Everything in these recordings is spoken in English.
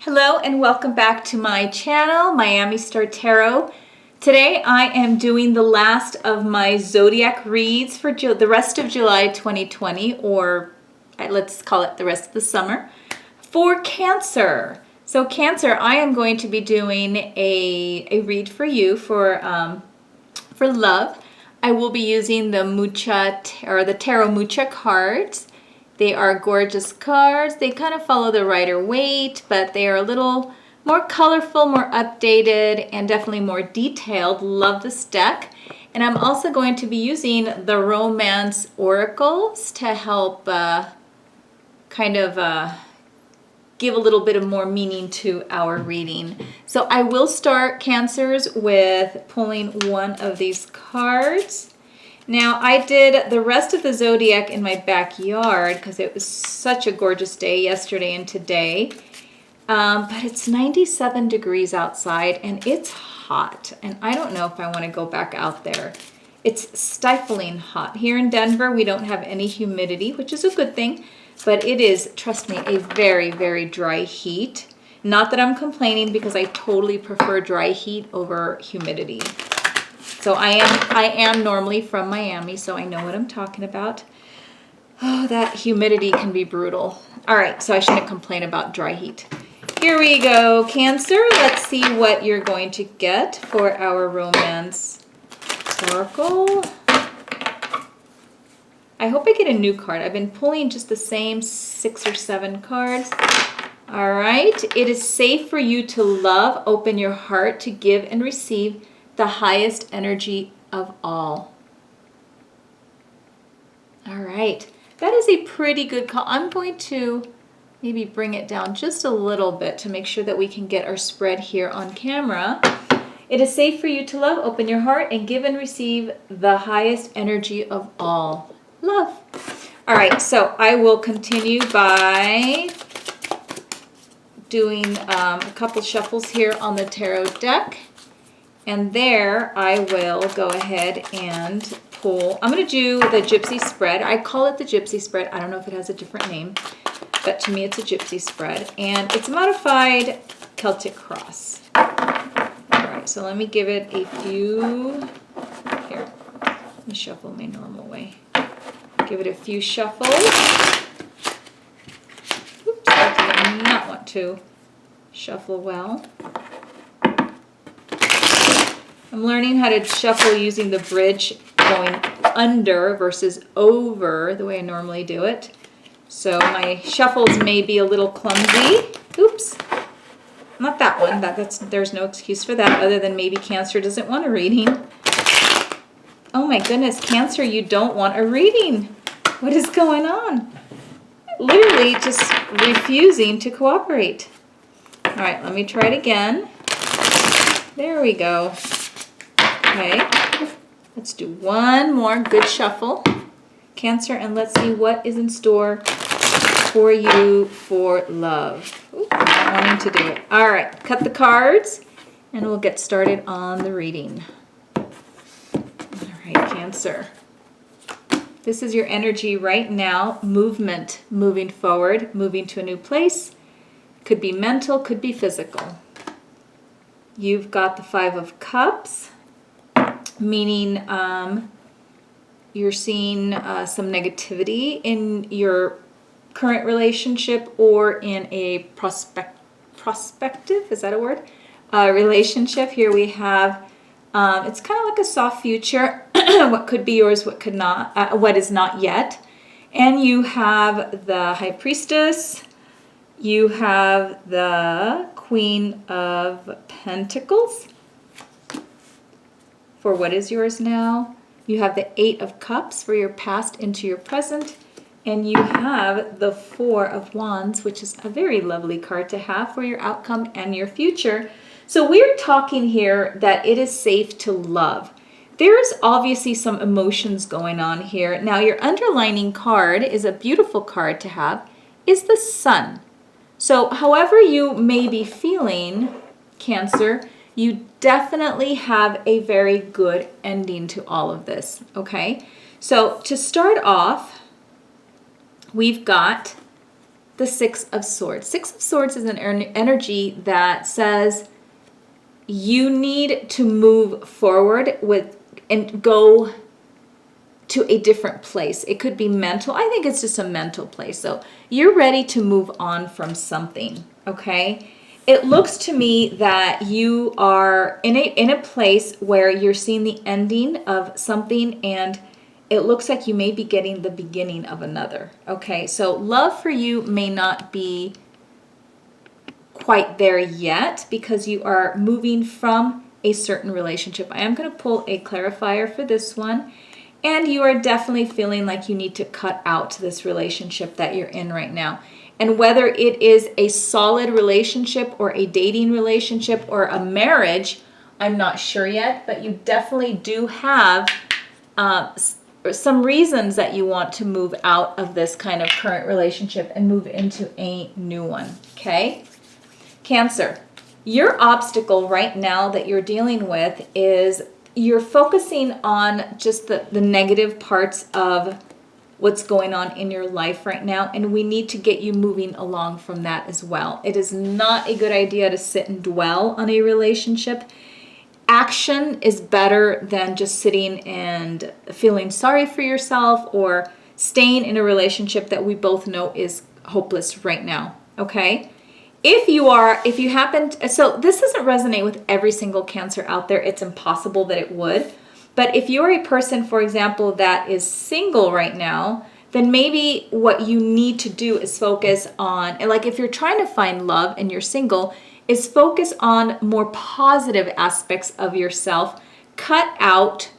Hello and welcome back to my channel, Miami Star Tarot. Today I am doing the last of my zodiac reads for the rest of July 2020, or let's call it the rest of the summer, for Cancer. So Cancer, I am going to be doing a read for you for love. I will be using the the Tarot Mucha cards. They are gorgeous cards. They kind of follow the Rider-Waite, but they are a little more colorful, more updated, and definitely more detailed. Love this deck. And I'm also going to be using the Romance Oracles to help give a little bit of more meaning to our reading. So I will start, Cancers, with pulling one of these cards. Now, I did the rest of the zodiac in my backyard because it was such a gorgeous day yesterday and today. But it's 97 degrees outside and it's hot. And I don't know if I want to go back out there. It's stifling hot. Here in Denver, we don't have any humidity, which is a good thing. But it is, trust me, a very, very dry heat. Not that I'm complaining because I totally prefer dry heat over humidity. So I am normally from Miami, so I know what I'm talking about. Oh, that humidity can be brutal. All right, so I shouldn't complain about dry heat. Here we go, Cancer. Let's see what you're going to get for our Romance Oracle. I hope I get a new card. I've been pulling just the same 6 or 7 cards. All right, it is safe for you to love, open your heart to give and receive the highest energy of all. All right, that is a pretty good call. I'm going to maybe bring it down just a little bit to make sure that we can get our spread here on camera. It is safe for you to love, open your heart, and give and receive the highest energy of all. Love. All right, so I will continue by doing a couple shuffles here on the tarot deck. And there I will go ahead and pull. I'm going to do the Gypsy spread. I call it the Gypsy spread. I don't know if it has a different name, but to me it's a Gypsy spread. And it's a modified Celtic cross. All right, so let me give it a few. Here, let me shuffle my normal way. Give it a few shuffles. Oops, I did not want to shuffle well. I'm learning how to shuffle using the bridge going under versus over the way I normally do it. So my shuffles may be a little clumsy. Oops. Not that one. There's no excuse for that other than maybe Cancer doesn't want a reading. Oh my goodness, Cancer, you don't want a reading. What is going on? Literally just refusing to cooperate. All right, let me try it again. There we go. Okay, let's do one more good shuffle, Cancer, and let's see what is in store for you for love. Ooh, I'm not wanting to do it. All right, cut the cards, and we'll get started on the reading. All right, Cancer. This is your energy right now, movement, moving forward, moving to a new place. Could be mental, could be physical. You've got the 5 of Cups. Meaning you're seeing some negativity in your current relationship or in a prospective, is that a word? Relationship. Here we have, it's kind of like a soft future, what could be yours, what could not, what is not yet. And you have the High Priestess, you have the Queen of Pentacles. For what is yours now. You have the 8 of Cups for your past into your present. And you have the 4 of Wands, which is a very lovely card to have for your outcome and your future. So we're talking here that it is safe to love. There is obviously some emotions going on here. Now your underlining card is a beautiful card to have, is the Sun. So however you may be feeling, Cancer, you definitely have a very good ending to all of this, okay? So to start off, we've got the Six of Swords. Six of Swords is an energy that says you need to move forward with and go to a different place. It could be mental. I think it's just a mental place. So you're ready to move on from something, okay? It looks to me that you are in a place where you're seeing the ending of something, and it looks like you may be getting the beginning of another, okay? So love for you may not be quite there yet because you are moving from a certain relationship. I am going to pull a clarifier for this one. And you are definitely feeling like you need to cut out this relationship that you're in right now. And whether it is a solid relationship or a dating relationship or a marriage, I'm not sure yet, but you definitely do have some reasons that you want to move out of this kind of current relationship and move into a new one, okay? Cancer, your obstacle right now that you're dealing with is you're focusing on just the negative parts of what's going on in your life right now, and we need to get you moving along from that as well. It is not a good idea to sit and dwell on a relationship. Action is better than just sitting and feeling sorry for yourself or staying in a relationship that we both know is hopeless right now, okay? If you happen to, so this doesn't resonate with every single Cancer out there. It's impossible that it would. But if you're a person, for example, that is single right now, then maybe what you need to do is focus on, and like if you're trying to find love and you're single, is focus on more positive aspects of yourself. Cut out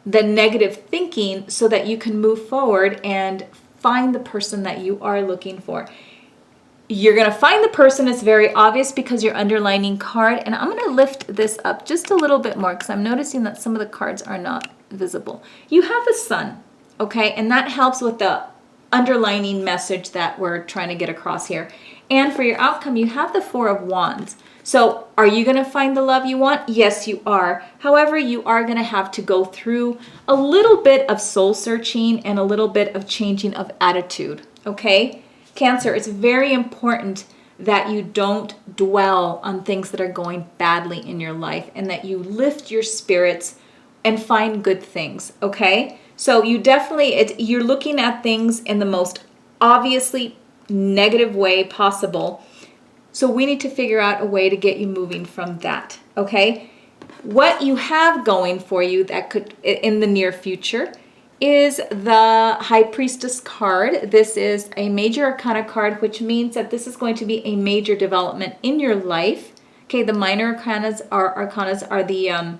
the negative thinking so that you can move forward and find the person that you are looking for. You're going to find the person. It's very obvious because you're underlining card. And I'm going to lift this up just a little bit more because I'm noticing that some of the cards are not visible. You have the Sun, okay? And that helps with the underlining message that we're trying to get across here. And for your outcome, you have the Four of Wands. So are you going to find the love you want? Yes, you are. However, you are going to have to go through a little bit of soul searching and a little bit of changing of attitude, okay? Cancer, it's very important that you don't dwell on things that are going badly in your life and that you lift your spirits and find good things, okay? So you definitely, you're looking at things in the most obviously negative way possible. So we need to figure out a way to get you moving from that, okay? What you have going for you that could, in the near future, is the High Priestess card. This is a major arcana card, which means that this is going to be a major development in your life. Okay, the minor arcanas are the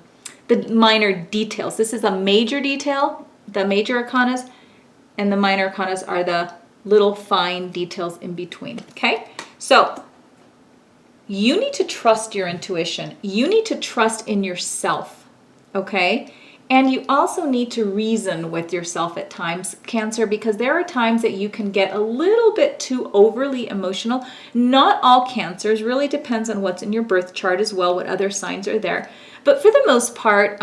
minor details. This is a major detail, the major arcanas, and the minor arcanas are the little fine details in between. Okay, so you need to trust your intuition. You need to trust in yourself. Okay. And you also need to reason with yourself at times, Cancer, because there are times that you can get a little bit too overly emotional. Not all Cancers, really depends on what's in your birth chart as well, what other signs are there. But for the most part,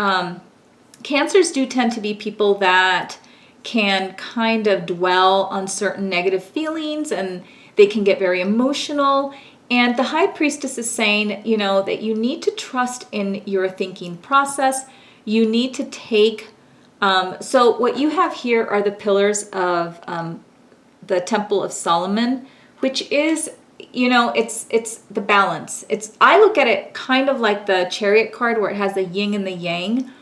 Cancers do tend to be people that can kind of dwell on certain negative feelings and they can get very emotional. And the High Priestess is saying, you know, that you need to trust in your thinking process. You need to take, so what you have here are the pillars of the Temple of Solomon, which is, you know, it's the balance. I look at it kind of like the Chariot card where it has the yin and the yang,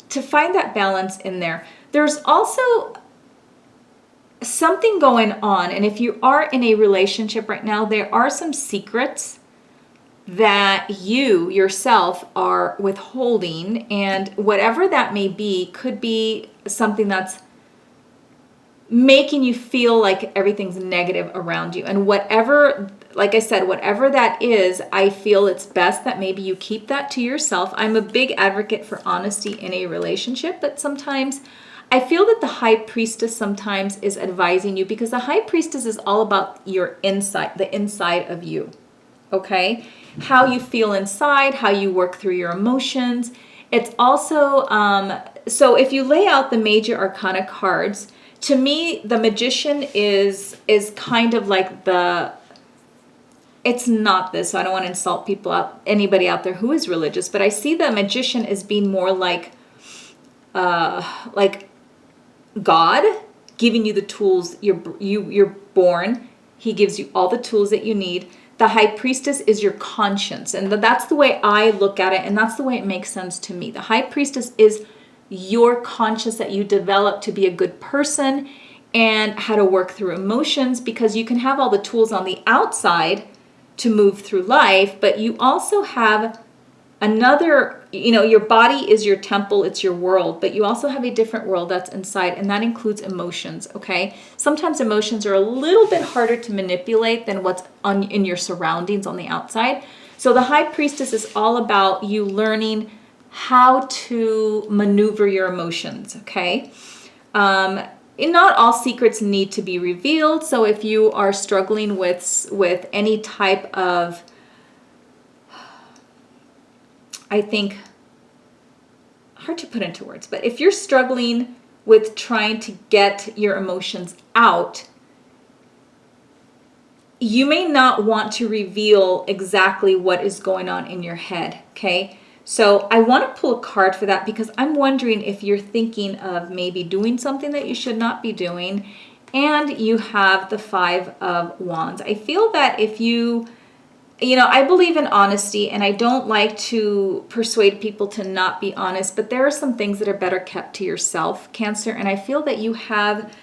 to find that balance in there. There's also something going on, and if you are in a relationship right now, there are some secrets that you yourself are withholding, and whatever that may be could be something that's making you feel like everything's negative around you. And whatever, like I said, whatever that is, I feel it's best that maybe you keep that to yourself. I'm a big advocate for honesty in a relationship, but sometimes I feel that the High Priestess sometimes is advising you, because the High Priestess is all about your inside, the inside of you, okay? How you feel inside, how you work through your emotions. It's also, so if you lay out the major arcana cards, To me, the magician is kind of like it's not this, so I don't want to insult anybody out there who is religious, but I see the magician as being more like God giving you the tools. You're born. He gives you all the tools that you need. The high priestess is your conscience, and that's the way I look at it, and that's the way it makes sense to me. The high priestess is your conscience that you develop to be a good person and how to work through emotions, because you can have all the tools on the outside to move through life, but you also have another, your body is your temple, it's your world, but you also have a different world that's inside, and that includes emotions, okay? Sometimes emotions are a little bit harder to manipulate than what's in your surroundings on the outside. So the high priestess is all about you learning how to maneuver your emotions, okay? And not all secrets need to be revealed. So if you are struggling with any type of, I think, hard to put into words, but if you're struggling with trying to get your emotions out, you may not want to reveal exactly what is going on in your head, okay? So I want to pull a card for that, because I'm wondering if you're thinking of maybe doing something that you should not be doing, and you have the 5 of Wands. I feel that if I believe in honesty, and I don't like to persuade people to not be honest, but there are some things that are better kept to yourself, Cancer, and I feel that you have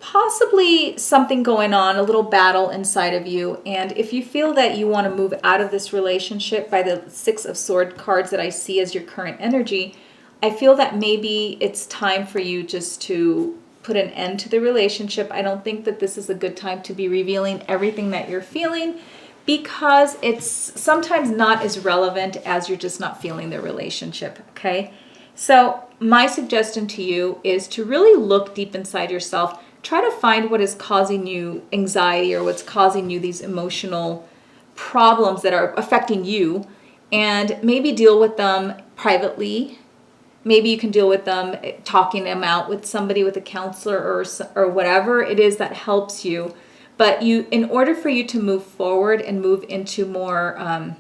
possibly something going on, a little battle inside of you, and if you feel that you want to move out of this relationship by the 6 of Swords cards that I see as your current energy, I feel that maybe it's time for you just to put an end to the relationship. I don't think that this is a good time to be revealing everything that you're feeling, because it's sometimes not as relevant as you're just not feeling the relationship, okay? So my suggestion to you is to really look deep inside yourself. Try to find what is causing you anxiety, or what's causing you these emotional problems that are affecting you, and maybe deal with them privately. Maybe you can deal with them talking them out with somebody, with a counselor or whatever it is that helps you. But in order for you to move forward and move into more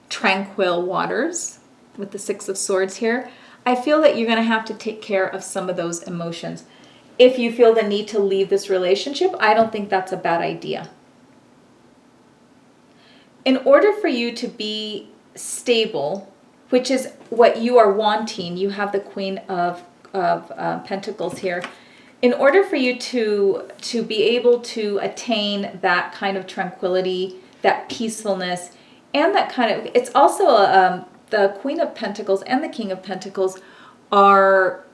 tranquil waters with the 6 of Swords here, I feel that you're going to have to take care of some of those emotions. If you feel the need to leave this relationship, I don't think that's a bad idea. In order for you to be stable, which is what you are wanting, you have the Queen of Pentacles here. In order for you to be able to attain that kind of tranquility, that peacefulness, and that kind of, it's also the Queen of Pentacles and the King of Pentacles are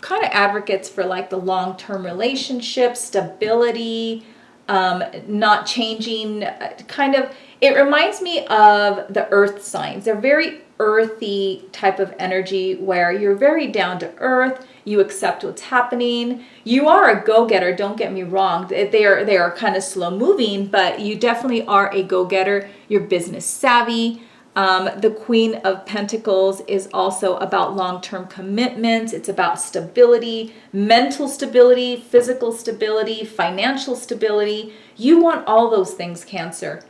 kind of advocates for like the long-term relationship, stability, not changing, kind of, it reminds me of the earth signs. They're very earthy type of energy where you're very down to earth, you accept what's happening. You are a go-getter, don't get me wrong. They are kind of slow moving, but you definitely are a go-getter. You're business savvy. The Queen of Pentacles is also about long-term commitments. It's about stability, mental stability, physical stability, financial stability. You want all those things, Cancer.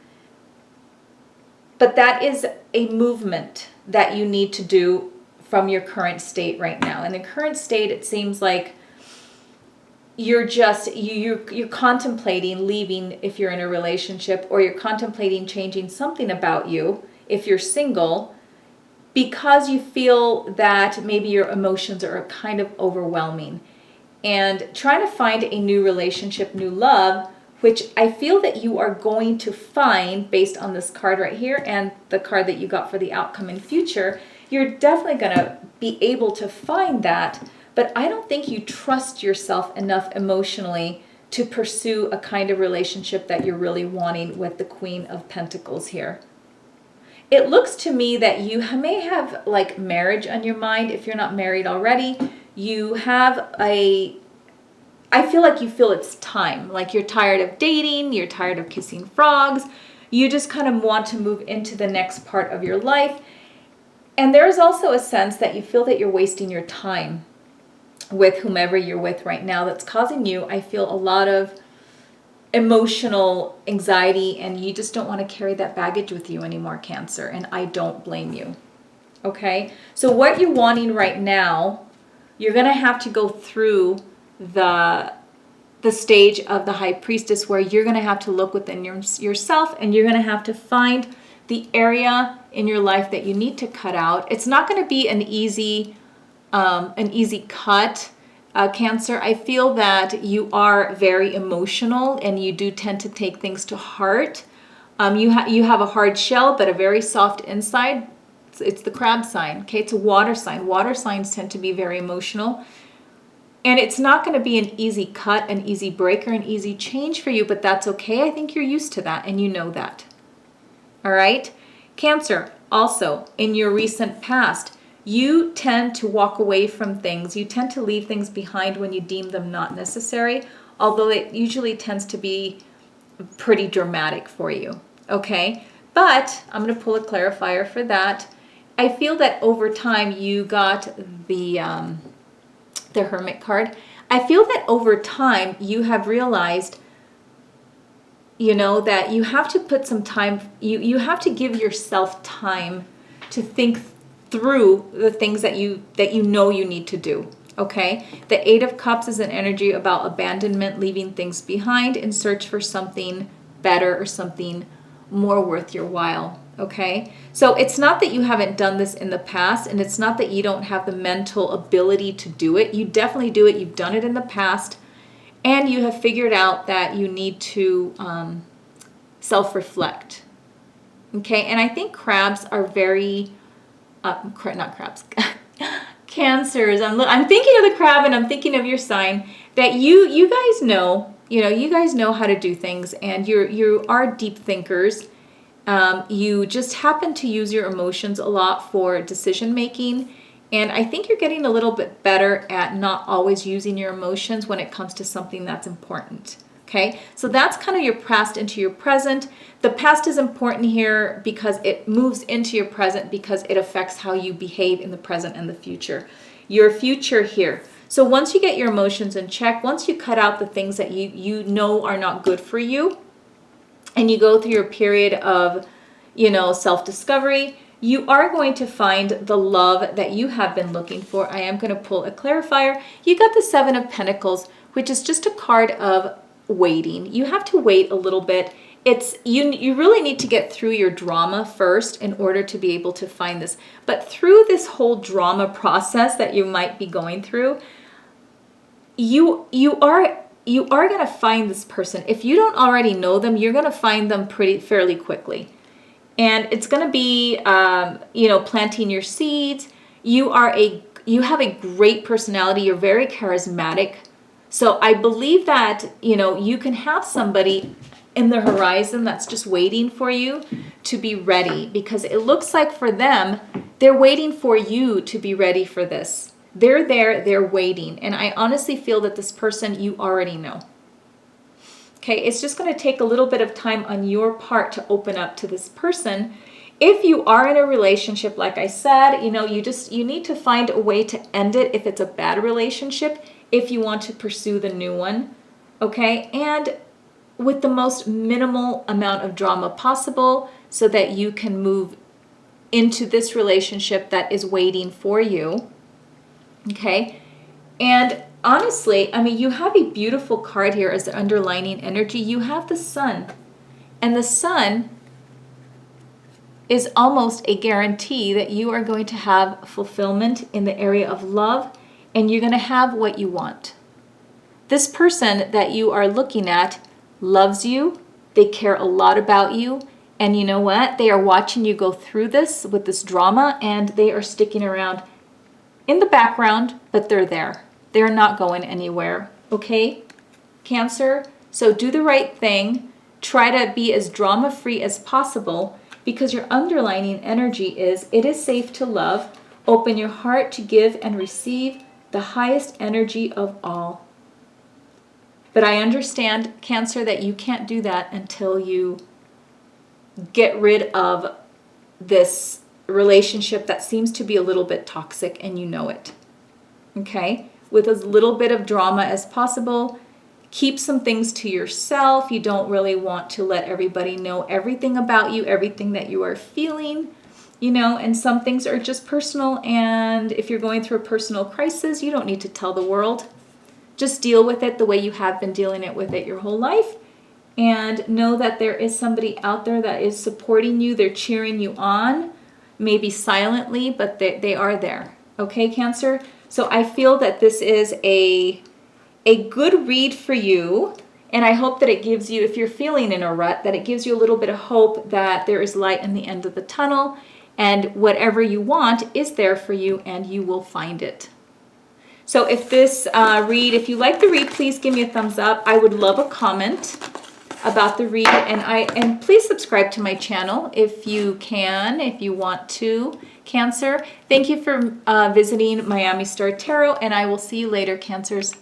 But that is a movement that you need to do from your current state right now. In the current state, it seems like you're just, you're contemplating leaving if you're in a relationship, or you're contemplating changing something about you if you're single, because you feel that maybe your emotions are kind of overwhelming. And trying to find a new relationship, new love, which I feel that you are going to find based on this card right here and the card that you got for the outcome in future. You're definitely going to be able to find that, but I don't think you trust yourself enough emotionally to pursue a kind of relationship that you're really wanting with the Queen of Pentacles here. It looks to me that you may have like marriage on your mind. If you're not married already, you have I feel like you feel it's time. Like you're tired of dating, you're tired of kissing frogs. You just kind of want to move into the next part of your life. And there is also a sense that you feel that you're wasting your time. with whomever you're with right now that's causing you, I feel, a lot of emotional anxiety, and you just don't want to carry that baggage with you anymore, Cancer, and I don't blame you. Okay? So what you're wanting right now, you're going to have to go through the stage of the High Priestess, where you're going to have to look within yourself, and you're going to have to find the area in your life that you need to cut out. It's not going to be an easy cut, Cancer. I feel that you are very emotional, and you do tend to take things to heart. You have a hard shell, but a very soft inside. It's the crab sign. Okay, it's a water sign. Water signs tend to be very emotional. And it's not going to be an easy cut, an easy break, or an easy change for you, but that's okay. I think you're used to that, and you know that. All right? Cancer, also, in your recent past, you tend to walk away from things. You tend to leave things behind when you deem them not necessary, although it usually tends to be pretty dramatic for you. Okay? But I'm going to pull a clarifier for that. I feel that over time you got the Hermit card. I feel that over time you have realized, that you have to put some time, you have to give yourself time to think through the things that you know you need to do. Okay? The Eight of Cups is an energy about abandonment, leaving things behind in search for something better or something more worth your while. Okay? So it's not that you haven't done this in the past, and it's not that you don't have the mental ability to do it. You definitely do it. You've done it in the past, and you have figured out that you need to self-reflect. Okay? And I think crabs are very, not crabs, Cancers. I'm thinking of the crab, and I'm thinking of your sign, that you guys know, you guys know how to do things, and you are deep thinkers. You just happen to use your emotions a lot for decision making. And I think you're getting a little bit better at not always using your emotions when it comes to something that's important. Okay, so that's kind of your past into your present. The past is important here because it moves into your present, because it affects how you behave in the present and the future. Your future here. So once you get your emotions in check, once you cut out the things that you know are not good for you, and you go through your period of, self-discovery, you are going to find the love that you have been looking for. I am going to pull a clarifier. You got the Seven of Pentacles, which is just a card of waiting. You have to wait a little bit. You really need to get through your drama first in order to be able to find this. But through this whole drama process that you might be going through, you are going to find this person. If you don't already know them, you're going to find them fairly quickly. And it's going to be, planting your seeds. You have a great personality. You're very charismatic. So I believe that, you can have somebody in the horizon that's just waiting for you to be ready, because it looks like for them, they're waiting for you to be ready for this. They're there, they're waiting. And I honestly feel that this person you already know. Okay, it's just going to take a little bit of time on your part to open up to this person. If you are in a relationship, like I said, you need to find a way to end it if it's a bad relationship, if you want to pursue the new one. Okay, and with the most minimal amount of drama possible, so that you can move into this relationship that is waiting for you. Okay, and honestly, you have a beautiful card here as the underlining energy. You have the Sun, and the Sun is almost a guarantee that you are going to have fulfillment in the area of love, and you're going to have what you want. This person that you are looking at loves you. They care a lot about you. And you know what? They are watching you go through this with this drama, and they are sticking around in the background, but they're there. They're not going anywhere. Okay, Cancer? So do the right thing. Try to be as drama-free as possible, because your underlining energy is, it is safe to love. Open your heart to give and receive the highest energy of all. But I understand, Cancer, that you can't do that until you get rid of this relationship that seems to be a little bit toxic, and you know it. Okay? with as little bit of drama as possible. Keep some things to yourself. You don't really want to let everybody know everything about you, everything that you are feeling, you know, and some things are just personal. And if you're going through a personal crisis, you don't need to tell the world. Just deal with it the way you have been dealing with it your whole life. And know that there is somebody out there that is supporting you. They're cheering you on, maybe silently, but they are there. Okay, Cancer? So I feel that this is a good read for you, and I hope that it gives you, if you're feeling in a rut, that it gives you a little bit of hope that there is light in the end of the tunnel, and whatever you want is there for you, and you will find it. So if this if you like the read, please give me a thumbs up. I would love a comment about the read, and please subscribe to my channel if you can, if you want to, Cancer. Thank you for visiting Miami Star Tarot, and I will see you later, Cancers.